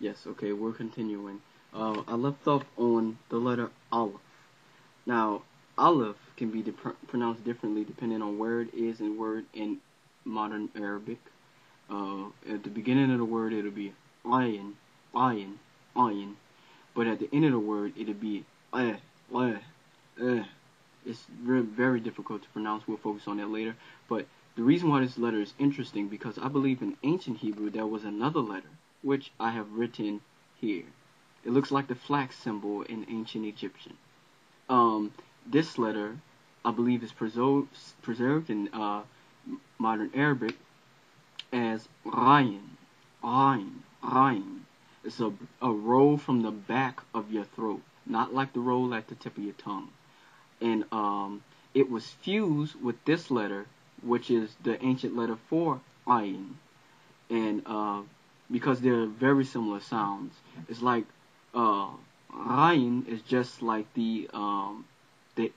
Yes, okay, we're continuing. I left off on the letter Aleph. Now, Aleph can be pronounced differently depending on where it is in word in modern Arabic. At the beginning of the word, it'll be ayin, ayin, ayin. But at the end of the word, it'll be eh, eh, eh. It's very difficult to pronounce. We'll focus on that later. But the reason why this letter is interesting because I believe in ancient Hebrew there was another letter, which I have written here. It looks like the flax symbol in ancient Egyptian. This letter, I believe, is preserved in modern Arabic as Rayin, Rayin, Rayin. It's a roll from the back of your throat, not like the roll at the tip of your tongue. And it was fused with this letter, which is the ancient letter for Ayin. And because they're very similar sounds, it's like Ayin is just like the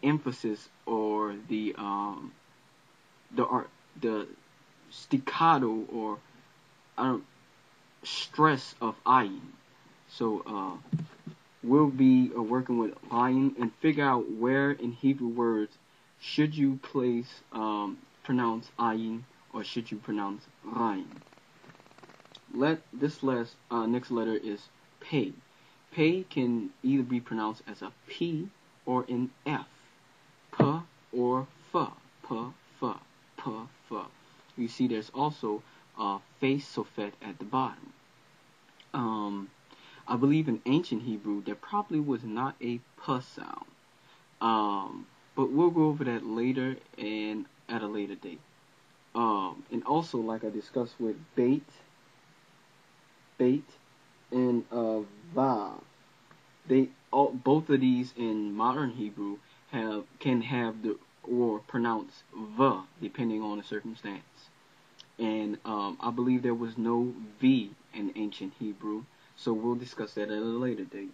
emphasis or the staccato or stress of Ayin. So we'll be working with Ayin and figure out where in Hebrew words should you pronounce Ayin or should you pronounce Rayin. This next letter is Pei. Pei can either be pronounced as a P or an F. P or F. P, F, P, F. You see there's also a face sofet at the bottom. I believe in ancient Hebrew there probably was not a P sound. But we'll go over that later and at a later date. And also, like I discussed with Beit and Va, both of these in modern Hebrew can have or pronounce V depending on the circumstance. And I believe there was no V in ancient Hebrew, so we'll discuss that at a later date.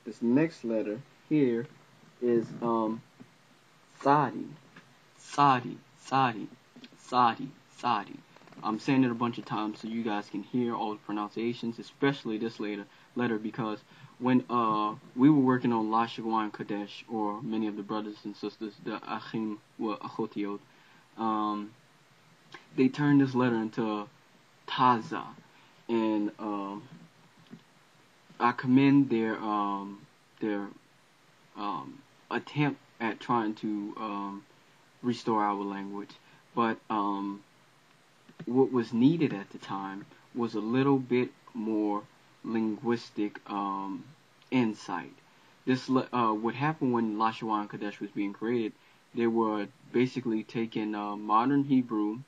This next letter here is Sadi. I'm saying it a bunch of times so you guys can hear all the pronunciations, especially this letter because when we were working on La Shagwan Kadesh, or many of the brothers and sisters, the Achim wa Achotiot, they turned this letter into Taza, and I commend their attempt at trying to restore our language. But what was needed at the time was a little bit more linguistic insight. What happened when Lashawan Kadesh was being created, they were basically taking modern Hebrew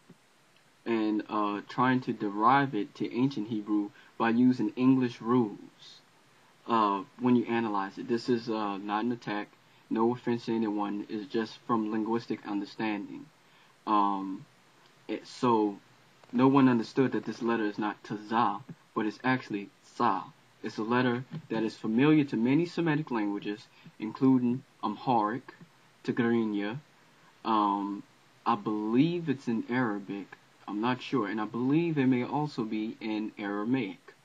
and trying to derive it to ancient Hebrew by using English rules when you analyze it. This is not an attack. No offense to anyone. It's just from linguistic understanding. So no one understood that this letter is not Tazah, but it's actually Sa. It's a letter that is familiar to many Semitic languages, including Amharic, Tigrinya. I believe it's in Arabic. I'm not sure, and I believe it may also be in Aramaic.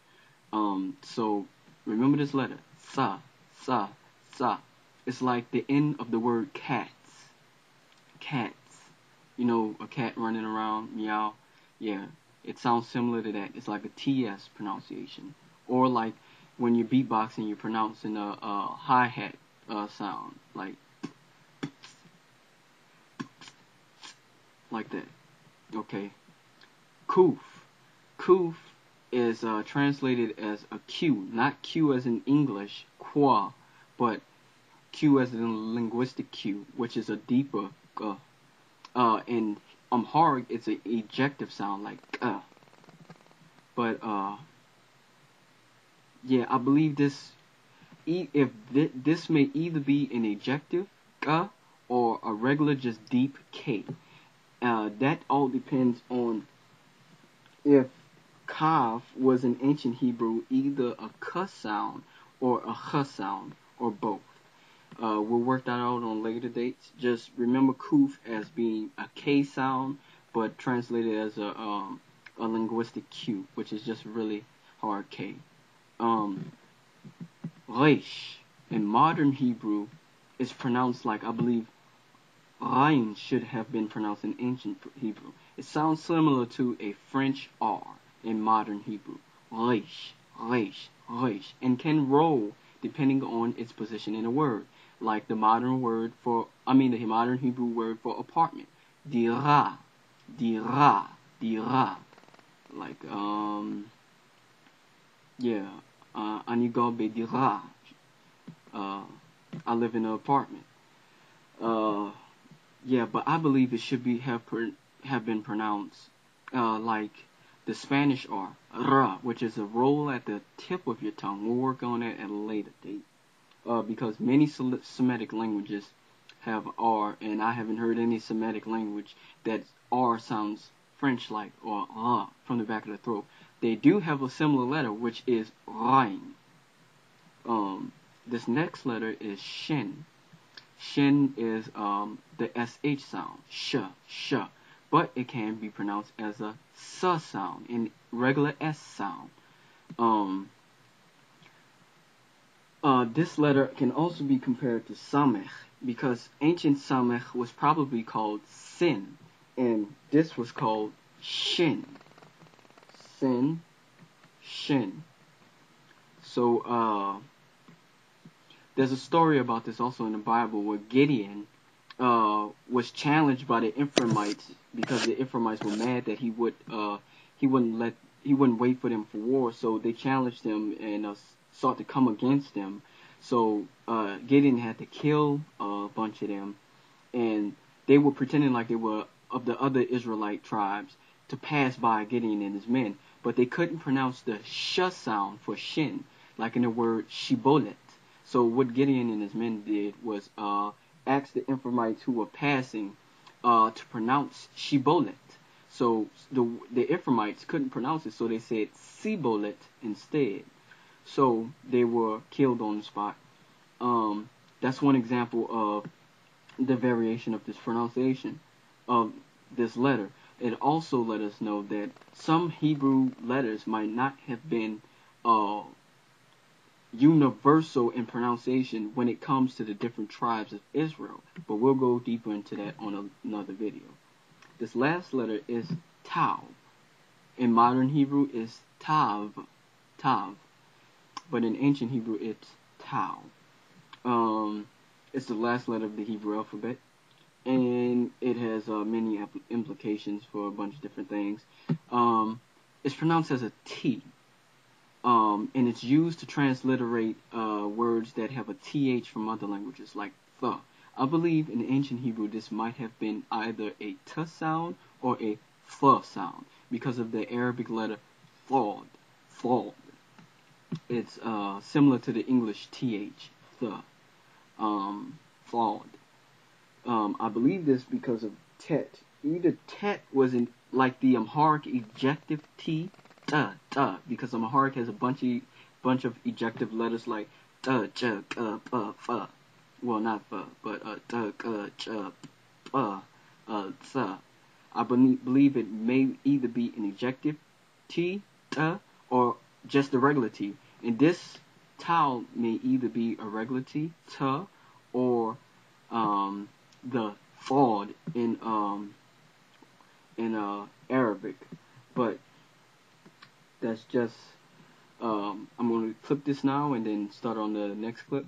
So remember this letter, Sa, Sa, Sa. It's like the end of the word cats. Cats. You know, a cat running around, meow. Yeah, it sounds similar to that. It's like a TS pronunciation. Or like when you're beatboxing, you're pronouncing a hi-hat sound. Like that. Okay. Kuf. Kuf is translated as a Q. Not Q as in English, qua, but Q as in linguistic Q, which is a deeper in Amharic, it's an ejective sound like But yeah, I believe this may either be an ejective or a regular just deep K. That all depends on if Kaf was in ancient Hebrew either a K sound or a Ch sound or both. We'll work that out on later dates. Just remember Kuf as being a K sound, but translated as a linguistic Q, which is just really hard K. Reish in modern Hebrew is pronounced like, I believe, Rain should have been pronounced in ancient Hebrew. It sounds similar to a French R in modern Hebrew. Reish, reish, reish, and can roll depending on its position in a word, like the modern Hebrew word for apartment, dira, dira, dira. Like אני גר בדירה. I live in an apartment. But I believe it should have been pronounced like the Spanish R, ra, which is a roll at the tip of your tongue. We'll work on that at a later date. Because many Semitic languages have R, and I haven't heard any Semitic language that R sounds French-like, or from the back of the throat. They do have a similar letter, which is Rain. This next letter is Shin. Shin is the SH sound, sh, but it can be pronounced as a S sound, in regular S sound. This letter can also be compared to Samech, because ancient Samech was probably called Sin, and this was called Shin. Sin, Shin. So, there's a story about this also in the Bible where Gideon was challenged by the Ephraimites because the Ephraimites were mad that he wouldn't wait for them for war, so they challenged him and sought to come against them. So Gideon had to kill a bunch of them, and they were pretending like they were of the other Israelite tribes to pass by Gideon and his men, but they couldn't pronounce the sh sound for shin, like in the word shibolet. So what Gideon and his men did was ask the Ephraimites who were passing to pronounce shibolet. So the Ephraimites couldn't pronounce it, so they said sibolet instead. So they were killed on the spot. That's one example of the variation of this pronunciation of this letter. It also let us know that some Hebrew letters might not have been universal in pronunciation when it comes to the different tribes of Israel, but we'll go deeper into that on another video. This last letter is Tav. In modern Hebrew, it's Tav, but in ancient Hebrew, it's Tav. It's the last letter of the Hebrew alphabet, and it has many implications for a bunch of different things. It's pronounced as a T. And it's used to transliterate words that have a TH from other languages, like the. I believe in ancient Hebrew this might have been either a T sound or a Th sound, because of the Arabic letter thawd. It's similar to the English TH, the. Thawd. I believe this because of tet. Either tet was in like the Amharic ejective T, because Amharic has a bunch of ejective letters like j, f. Well, not f, but j, th. I believe it may either be an ejective T, or just a regular T. And this tau may either be a regular T, or the thawd in Arabic. But that's just I'm going to clip this now and then start on the next clip.